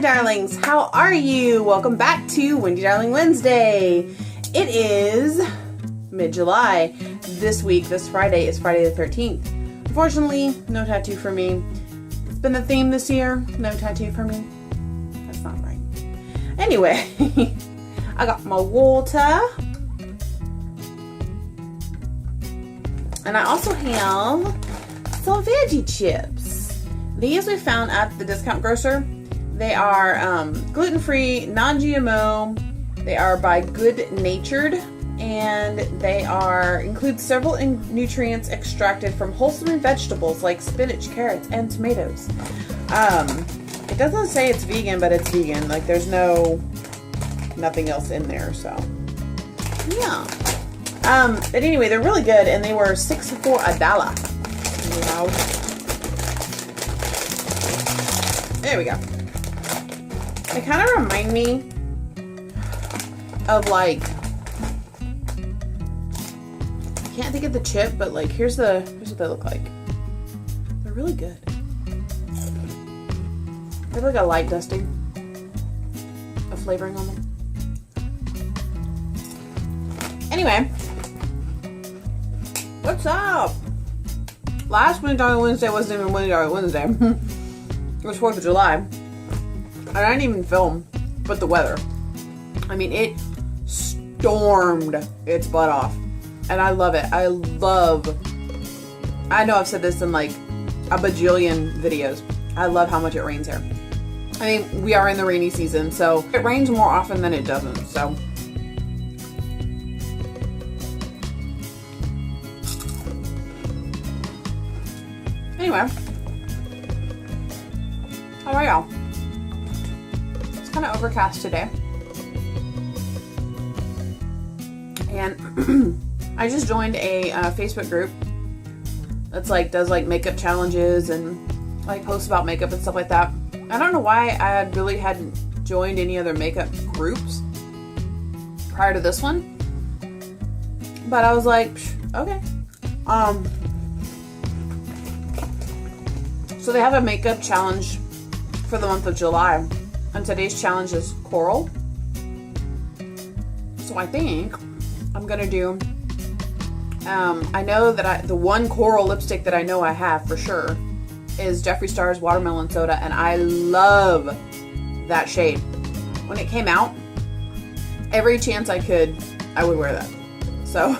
darlings, how are you? Welcome back to Wendy Darling Wednesday. It is mid-July. This Friday is Friday the 13th. Unfortunately, no tattoo for me. It's been the theme this year, no tattoo for me. That's not right. Anyway, I got my water. And I also have some veggie chips. These we found at the discount grocer. They are gluten-free, non-GMO. They are by Good Natured, and they include several nutrients extracted from wholesome vegetables like spinach, carrots, and tomatoes. It doesn't say it's vegan, but it's vegan. Like there's nothing else in there, so yeah. But anyway, they're really good, and they were $6 for $1. Wow. There we go. They kind of remind me of like, I can't think of the chip, but like here's what they look like. They're really good. They have like a light dusting of flavoring on them. Anyway, what's up? Last Wendy Darling Wednesday wasn't even Wendy Darling Wednesday. It was 4th of July. And I didn't even film, but the weather. I mean, it stormed its butt off. And I love it. I know I've said this in like a bajillion videos. I love how much it rains here. I mean, we are in the rainy season, so it rains more often than it doesn't, so. Anyway, how are y'all? It's kind of overcast today. And I just joined a Facebook group that's like, does like makeup challenges and like posts about makeup and stuff like that. I don't know why I really hadn't joined any other makeup groups prior to this one. But I was like, okay. So they have a makeup challenge for the month of July. And today's challenge is coral. So I think I'm gonna do, I know that the one coral lipstick that I know I have for sure is Jeffree Star's Watermelon Soda, and I love that shade. When it came out, every chance I could, I would wear that. So,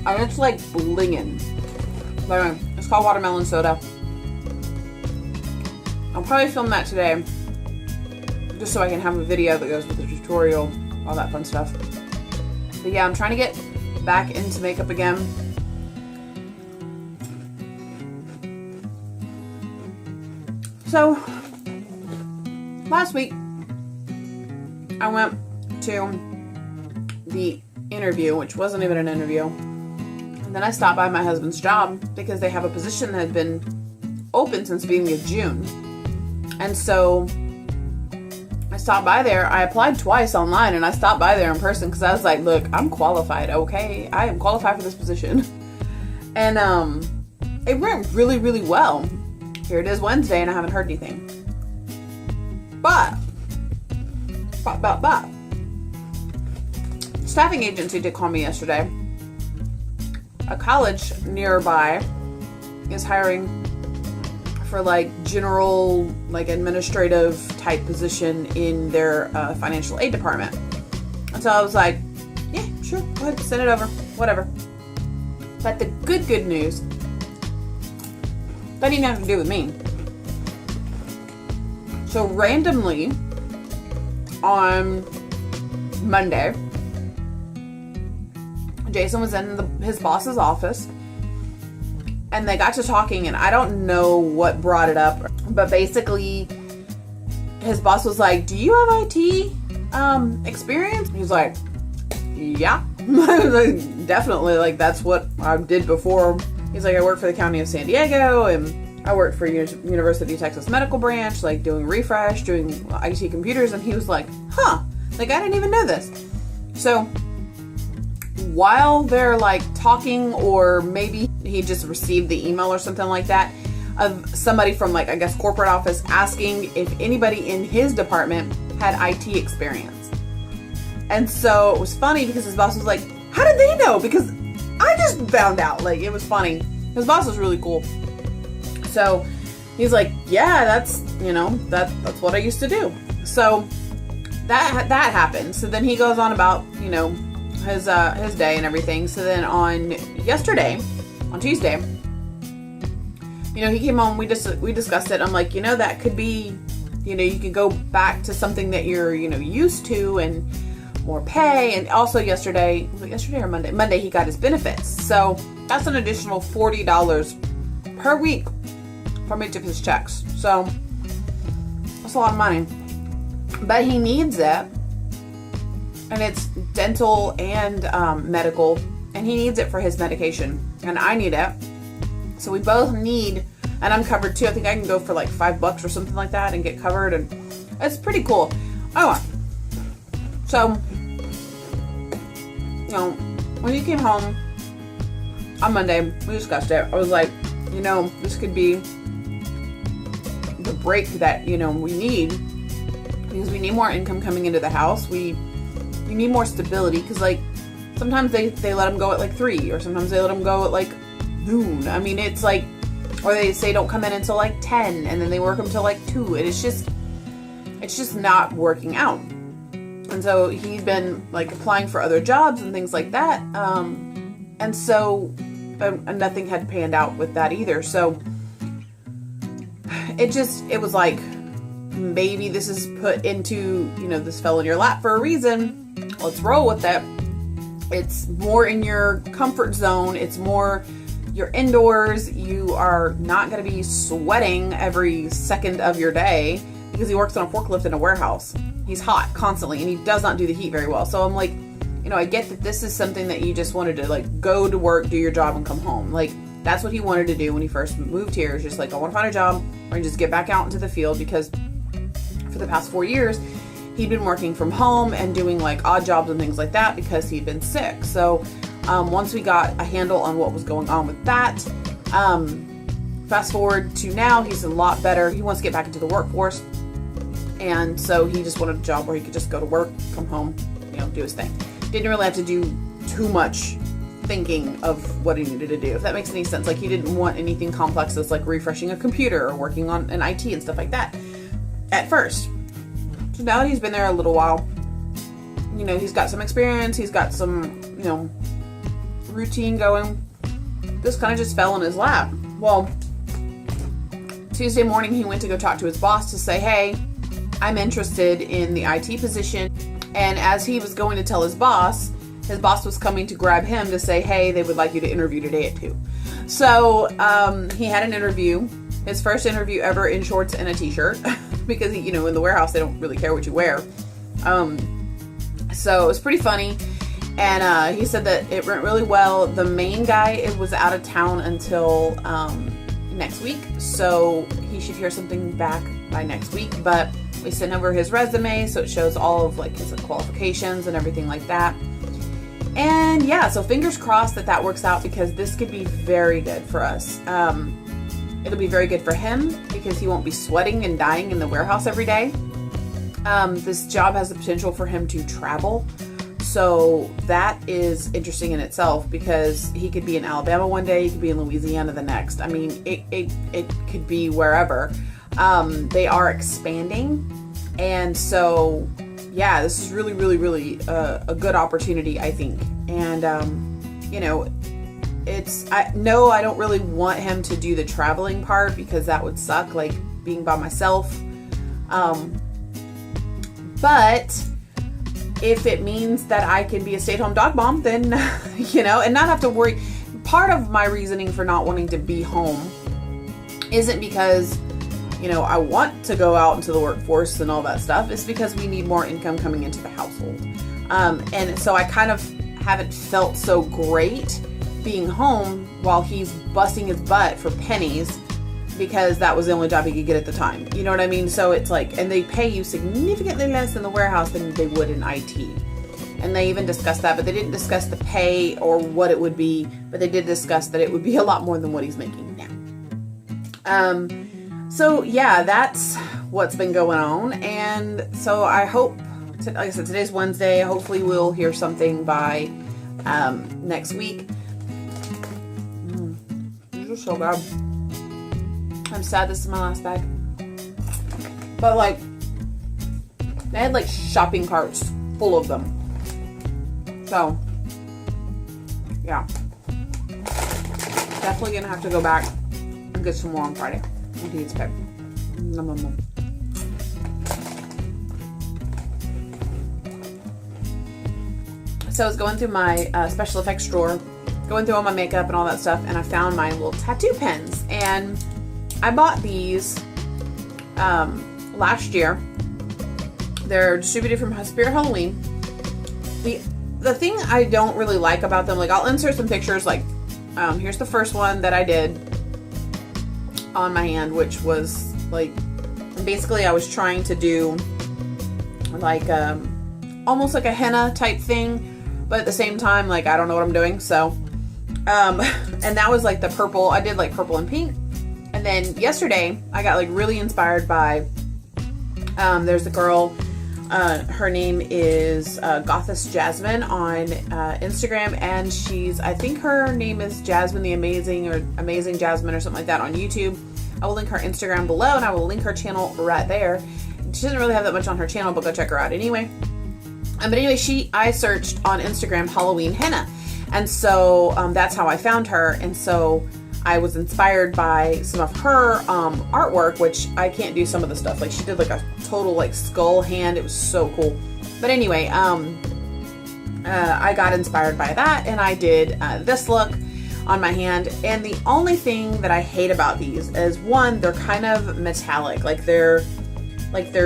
and it's like blinging. But anyway, it's called Watermelon Soda. I'll probably film that today, just so I can have a video that goes with the tutorial, all that fun stuff. But yeah, I'm trying to get back into makeup again. So, last week, I went to the interview, which wasn't even an interview. And then I stopped by my husband's job because they have a position that had been open since the beginning of June. And so I stopped by there. I applied twice online, and I stopped by there in person because I was like, look, I'm qualified, okay? I am qualified for this position. And it went really, really well. Here it is Wednesday, and I haven't heard anything. But staffing agency did call me yesterday. A college nearby is hiring for like general, like administrative type position in their financial aid department. And so I was like, yeah, sure, go ahead, send it over, whatever. But the good news, that didn't have to do with me. So randomly on Monday, Jason was in his boss's office, and they got to talking, and I don't know what brought it up, but basically his boss was like, do you have IT experience? He's like, yeah. I was like, definitely, like that's what I did before. He's like, I worked for the county of San Diego, and I worked for University of Texas Medical Branch, like doing refresh, doing IT computers. And he was like, huh, like I didn't even know this. So while they're like talking, or maybe he just received the email or something like that, of somebody from like, I guess, corporate office asking if anybody in his department had IT experience. And so it was funny because his boss was like, how did they know? Because I just found out. Like, it was funny. His boss was really cool. So he's like, yeah, that's, you know, that's what I used to do. So that happened. So then he goes on about, you know, his day and everything. So then on Tuesday, you know, he came home, we discussed it. I'm like, you know, that could be, you know, you could go back to something that you're, you know, used to and more pay. And also yesterday or Monday, he got his benefits. So that's an additional $40 per week from each of his checks. So that's a lot of money. But he needs it. And it's dental and medical. And he needs it for his medication. And I need it. So we both need, and I'm covered too. I think I can go for like $5 or something like that and get covered. And it's pretty cool. Oh, so, you know, when he came home on Monday, we discussed it. I was like, you know, this could be the break that, you know, we need, because we need more income coming into the house. We need more stability, because like sometimes they let them go at like 3, or sometimes they let them go at like noon. I mean, it's like, or they say don't come in until like 10, and then they work them till like 2, and it's just not working out. And so he'd been like applying for other jobs and things like that, and so nothing had panned out with that either. So it was like, maybe this is put into, you know, this fell in your lap for a reason. Let's roll with it. It's more in your comfort zone. It's more, you're indoors. You are not going to be sweating every second of your day, because he works on a forklift in a warehouse. He's hot constantly, and he does not do the heat very well. So I'm like, you know, I get that this is something that you just wanted to like go to work, do your job, and come home. Like, that's what he wanted to do when he first moved here. It's just like, I want to find a job or just get back out into the field, because for the past 4 years, he'd been working from home and doing like odd jobs and things like that because he'd been sick. So once we got a handle on what was going on with that, fast forward to now, he's a lot better. He wants to get back into the workforce. And so he just wanted a job where he could just go to work, come home, you know, do his thing. Didn't really have to do too much thinking of what he needed to do, if that makes any sense. Like, he didn't want anything complex as like refreshing a computer or working on an IT and stuff like that at first. So now that he's been there a little while, you know, he's got some experience, he's got some, you know, routine going. This kind of just fell in his lap. Well, Tuesday morning, he went to go talk to his boss to say, hey, I'm interested in the IT position. And as he was going to tell his boss was coming to grab him to say, hey, they would like you to interview today at 2. So he had an interview, his first interview ever, in shorts and a t-shirt, because, you know, in the warehouse, they don't really care what you wear. So it was pretty funny. And he said that it went really well. The main guy was out of town until next week. So he should hear something back by next week. But we sent over his resume, so it shows all of like his qualifications and everything like that. And yeah, so fingers crossed that works out, because this could be very good for us. It'll be very good for him, because he won't be sweating and dying in the warehouse every day. This job has the potential for him to travel. So that is interesting in itself, because he could be in Alabama one day, he could be in Louisiana the next. I mean, it could be wherever. They are expanding. And so, yeah, this is really, really, really a good opportunity, I think. And, you know, I don't really want him to do the traveling part, because that would suck, like being by myself. But if it means that I can be a stay-at-home dog mom, then, you know, and not have to worry. Part of my reasoning for not wanting to be home isn't because, you know, I want to go out into the workforce and all that stuff. It's because we need more income coming into the household. And so I kind of haven't felt so great being home while he's busting his butt for pennies, because that was the only job he could get at the time. You know what I mean? So it's like, and they pay you significantly less in the warehouse than they would in IT. And they even discussed that, but they didn't discuss the pay or what it would be, but they did discuss that it would be a lot more than what he's making now. So yeah, that's what's been going on. And so I hope, like I said, today's Wednesday. Hopefully we'll hear something by next week. These are so good. I'm sad this is my last bag. But like, they had like shopping carts full of them. So, yeah. Definitely gonna have to go back and get some more on Friday. Indeed, it's good. Nom, nom, nom. So I was going through my special effects drawer, going through all my makeup and all that stuff, and I found my little tattoo pens. And I bought these last year. They're distributed from Spirit Halloween. The thing I don't really like about them, like I'll insert some pictures, like here's the first one that I did on my hand, which was like, basically I was trying to do like almost like a henna type thing, but at the same time, like I don't know what I'm doing. So and that was like the purple. I did like purple and pink. And then yesterday I got like really inspired by there's a girl, her name is Gothess Jasmine on Instagram, and I think her name is Jasmine the Amazing, or Amazing Jasmine or something like that on YouTube. I will link her Instagram below, and I will link her channel right there. She doesn't really have that much on her channel, but go check her out anyway. But anyway, I searched on Instagram Halloween henna, and so that's how I found her. And so I was inspired by some of her artwork, which I can't do some of the stuff. Like she did like a total like skull hand. It was so cool. But anyway, I got inspired by that, and I did this look on my hand. And the only thing that I hate about these is, one, they're kind of metallic, like they're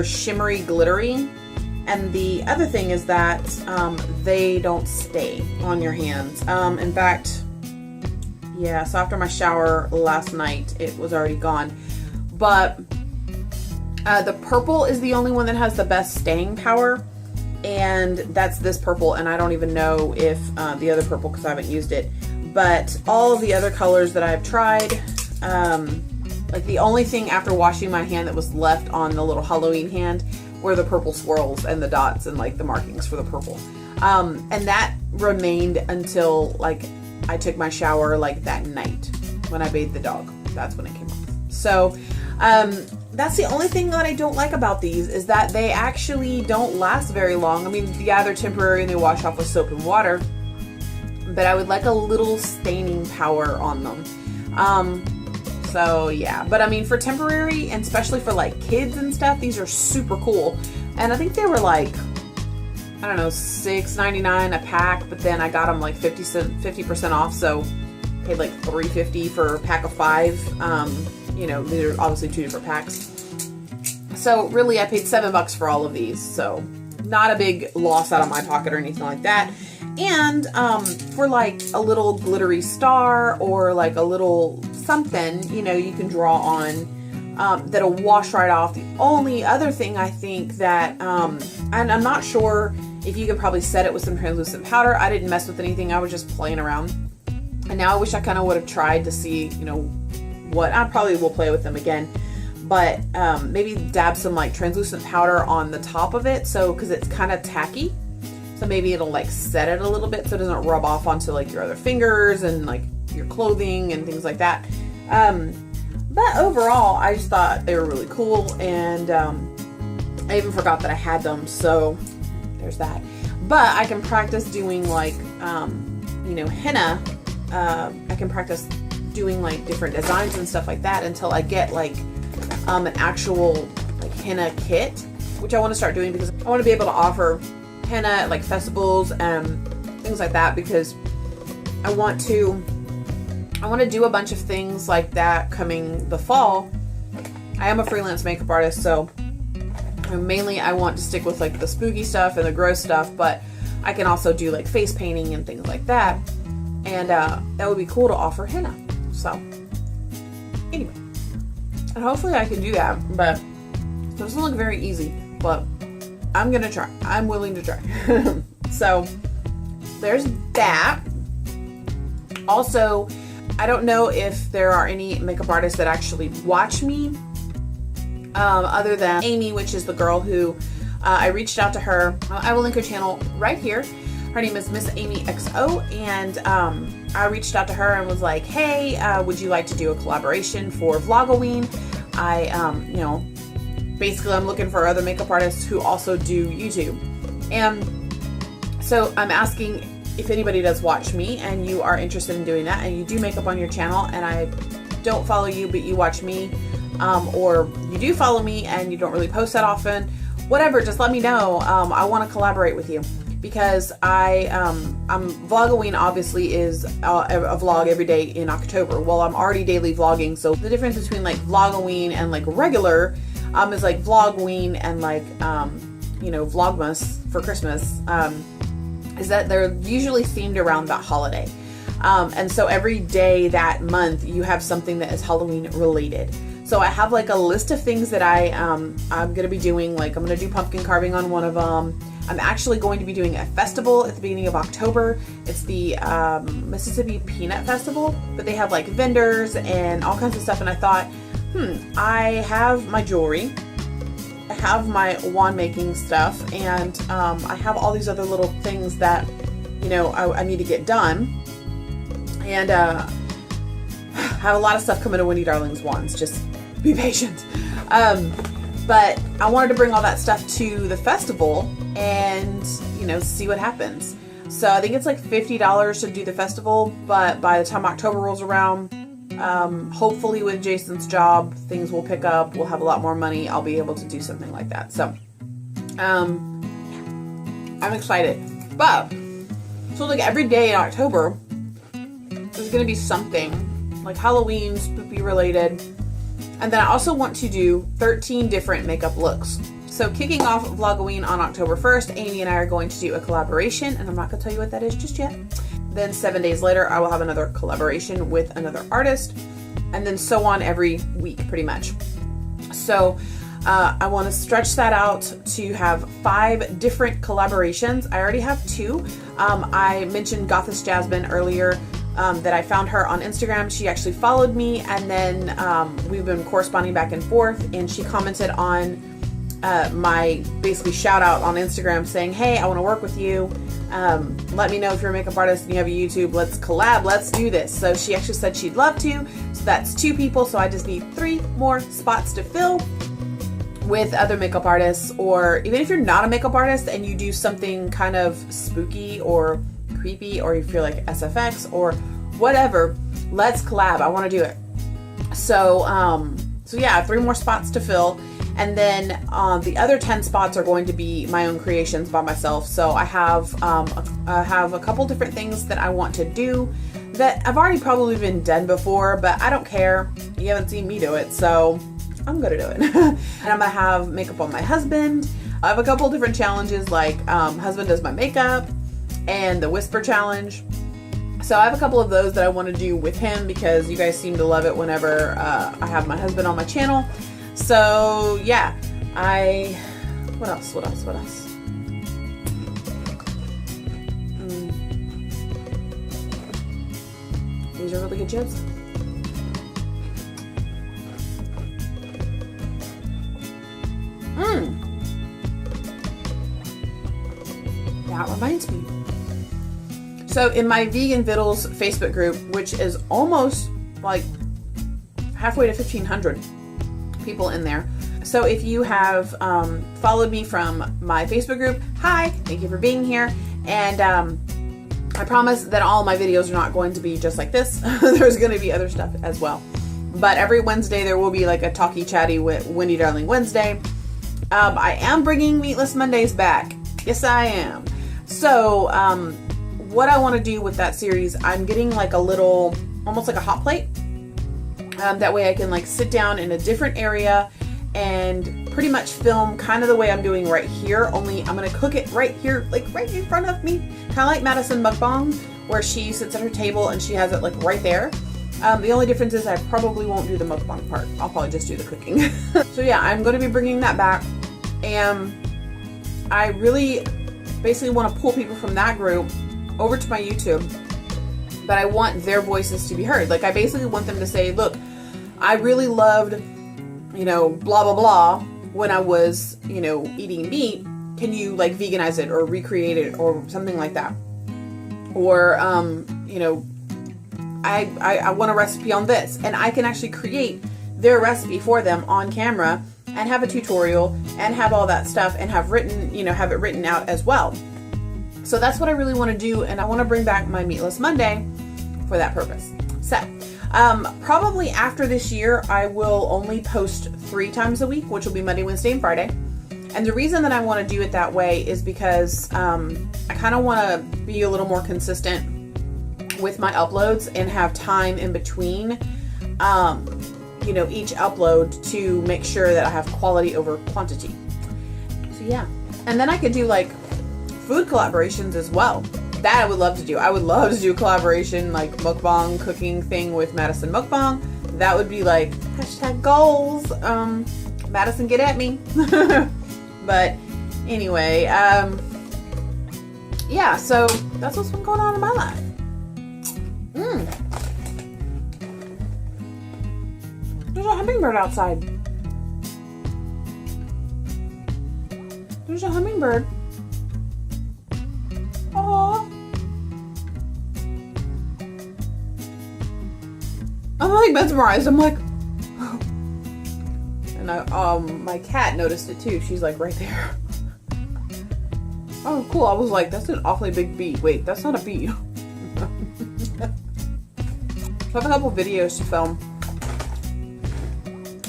shimmery, glittery. And the other thing is that they don't stay on your hands. In fact, yeah, so after my shower last night, it was already gone. But the purple is the only one that has the best staying power. And that's this purple. And I don't even know if the other purple, because I haven't used it. But all of the other colors that I've tried, like the only thing after washing my hand that was left on the little Halloween hand were the purple swirls and the dots and like the markings for the purple. And that remained until like I took my shower like that night when I bathed the dog. That's when it came off. So that's the only thing that I don't like about these, is that they actually don't last very long. I mean, yeah, they're temporary and they wash off with soap and water, but I would like a little staining power on them. So yeah, but I mean, for temporary, and especially for like kids and stuff, these are super cool. And I think they were like, I don't know, $6.99 a pack, but then I got them like 50% off, so paid like $3.50 for a pack of 5. You know, these are obviously 2 different packs. So really, I paid $7 for all of these, so not a big loss out of my pocket or anything like that. And for like a little glittery star or like a little something, you know, you can draw on that'll wash right off. The only other thing I think that, and I'm not sure if you could probably set it with some translucent powder. I didn't mess with anything. I was just playing around. And now I wish I kind of would have tried to see, you know, what, I probably will play with them again. But maybe dab some like translucent powder on the top of it. So, because it's kind of tacky. So maybe it'll like set it a little bit so it doesn't rub off onto like your other fingers and like your clothing and things like that. But overall, I just thought they were really cool, and I even forgot that I had them, so there's that. But I can practice doing like, you know, henna. I can practice doing like different designs and stuff like that until I get like an actual like henna kit, which I want to start doing because I want to be able to offer henna at like festivals and things like that, because I want to do a bunch of things like that coming the fall. I am a freelance makeup artist, so mainly I want to stick with like the spooky stuff and the gross stuff, but I can also do like face painting and things like that, and that would be cool to offer henna. So anyway, and hopefully I can do that, but it doesn't look very easy, but I'm gonna try. I'm willing to try. So there's that. Also, I don't know if there are any makeup artists that actually watch me, other than Amy, which is the girl who I reached out to her. I will link her channel right here. Her name is Miss Amy XO, and I reached out to her and was like, hey, would you like to do a collaboration for Vlogoween? You know, basically I'm looking for other makeup artists who also do YouTube. And so I'm asking if anybody does watch me and you are interested in doing that and you do makeup on your channel and I don't follow you but you watch me, or you do follow me and you don't really post that often, whatever, just let me know. I want to collaborate with you because Vlogoween obviously is a vlog every day in October. Well, I'm already daily vlogging, so the difference between like Vlogoween and like regular is like Vlogween and like you know, Vlogmas for Christmas, is that they're usually themed around that holiday. And so every day that month you have something that is Halloween related. So I have like a list of things that I'm going to be doing. Like I'm going to do pumpkin carving on one of them. I'm actually going to be doing a festival at the beginning of October. It's the Mississippi Peanut Festival, but they have like vendors and all kinds of stuff. And I thought, I have my jewelry, I have my wand making stuff, and I have all these other little things that, you know, I need to get done. And I have a lot of stuff coming to Wendy Darling's Wands. Just be patient. But I wanted to bring all that stuff to the festival and, you know, see what happens. So I think it's like $50 to do the festival, but by the time October rolls around, hopefully with Jason's job, things will pick up. We'll have a lot more money. I'll be able to do something like that. So, I'm excited. But, so like every day in October, there's going to be something like Halloween, spooky related. And then I also want to do 13 different makeup looks. So kicking off Vlogoween on October 1st, Amy and I are going to do a collaboration, and I'm not going to tell you what that is just yet. Then 7 days later, I will have another collaboration with another artist, and then so on every week, pretty much. So I want to stretch that out to have 5 different collaborations. I already have 2. I mentioned Gothess Jasmine earlier, that I found her on Instagram. She actually followed me, and then we've been corresponding back and forth, and she commented on my basically shout out on Instagram saying, hey, I want to work with you. Let me know if you're a makeup artist and you have a YouTube. Let's collab. Let's do this. So she actually said she'd love to. So that's 2 people. So I just need 3 more spots to fill with other makeup artists, or even if you're not a makeup artist and you do something kind of spooky or creepy, or you feel like SFX or whatever, let's collab. I want to do it. So, so yeah, 3 more spots to fill. And then the other 10 spots are going to be my own creations by myself. So I have a couple different things that I want to do that have already probably been done before, but I don't care. You haven't seen me do it, so I'm gonna do it. And I'm gonna have makeup on my husband. I have a couple different challenges, like husband does my makeup and the whisper challenge. So I have a couple of those that I want to do with him because you guys seem to love it whenever I have my husband on my channel. So yeah, what else? These are really good chips. That reminds me. So in my Vegan Vittles Facebook group, which is almost like halfway to 1,500 people in there. So if you have followed me from my Facebook group, hi, thank you for being here. And I promise that all my videos are not going to be just like this. There's going to be other stuff as well. But every Wednesday there will be like a talky chatty with Wendy Darling Wednesday. I am bringing Meatless Mondays back. Yes, I am. So what I want to do with that series, I'm getting like a little, almost like a hot plate. That way I can like sit down in a different area and pretty much film kind of the way I'm doing right here, only I'm going to cook it right here, like right in front of me. Kind of like Madison Mukbang, where she sits at her table and she has it like right there. The only difference is I probably won't do the mukbang part. I'll probably just do the cooking. So yeah, I'm going to be bringing that back. And I really basically want to pull people from that group over to my YouTube but I want their voices to be heard. Like, I basically want them to say, look, I really loved, you know, blah, blah, blah when I was, you know, eating meat. Can you, like, veganize it or recreate it or something like that? Or, you know, I want a recipe on this. And I can actually create their recipe for them on camera and have a tutorial and have all that stuff and have written, you know, have it written out as well. So that's what I really want to do. And I want to bring back my Meatless Monday for that purpose. So, probably after this year, I will only post 3 times a week, which will be Monday, Wednesday, and Friday. And the reason that I want to do it that way is because I kind of want to be a little more consistent with my uploads and have time in between, you know, each upload to make sure that I have quality over quantity. So yeah. And then I could do like food collaborations as well. That I would love to do. I would love to do a collaboration, like mukbang cooking thing with Madison Mukbang. That would be like #goals. Madison, get at me. But anyway, yeah, so that's what's been going on in my life. There's a hummingbird outside. There's a hummingbird. Aww. I'm like mesmerized. I'm like, and my cat noticed it too. She's like right there. Oh, cool. I was like, that's an awfully big bee. Wait, that's not a bee. So I have a couple videos to film.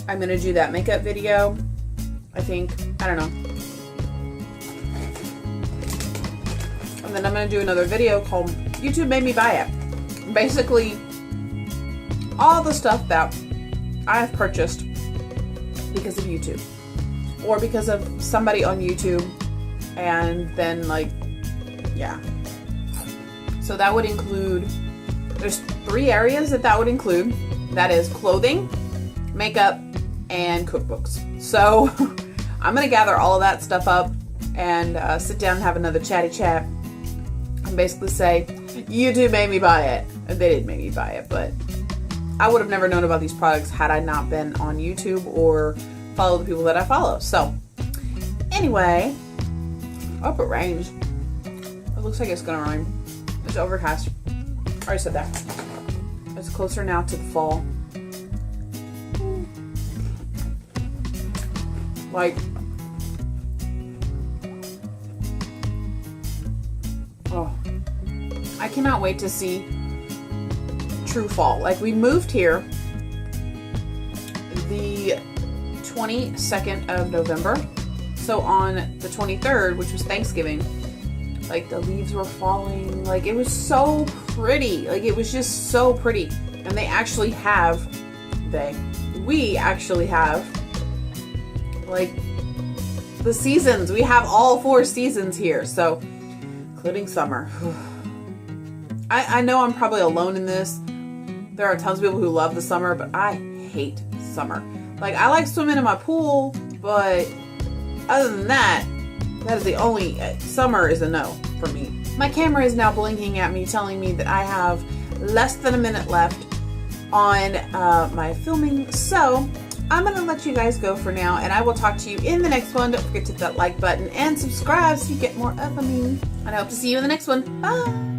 I'm gonna do that makeup video. I think. I don't know. And then I'm gonna do another video called YouTube Made Me Buy It. Basically, all the stuff that I have purchased because of YouTube or because of somebody on YouTube, and then like, yeah. So that would include, there's 3 areas that would include. That is clothing, makeup, and cookbooks. So I'm gonna gather all of that stuff up and sit down and have another chatty chat and basically say, YouTube made me buy it. And they didn't make me buy it, but I would have never known about these products had I not been on YouTube or follow the people that I follow. So anyway, I hope it rains. It looks like it's gonna rain. It's overcast. I already said that. It's closer now to the fall. Like, oh, I cannot wait to see true fall. Like, we moved here the 22nd of November. So on the 23rd, which was Thanksgiving, like the leaves were falling. Like, it was so pretty. Like, it was just so pretty. And they actually have, we actually have, like, the seasons. We have all 4 seasons here. So, including summer. I know I'm probably alone in this. There are tons of people who love the summer, but I hate summer. Like, I like swimming in my pool, but other than that, that is the only, summer is a no for me. My camera is now blinking at me, telling me that I have less than a minute left on my filming. So I'm going to let you guys go for now, and I will talk to you in the next one. Don't forget to hit that like button and subscribe so you get more of me. And I hope to see you in the next one. Bye!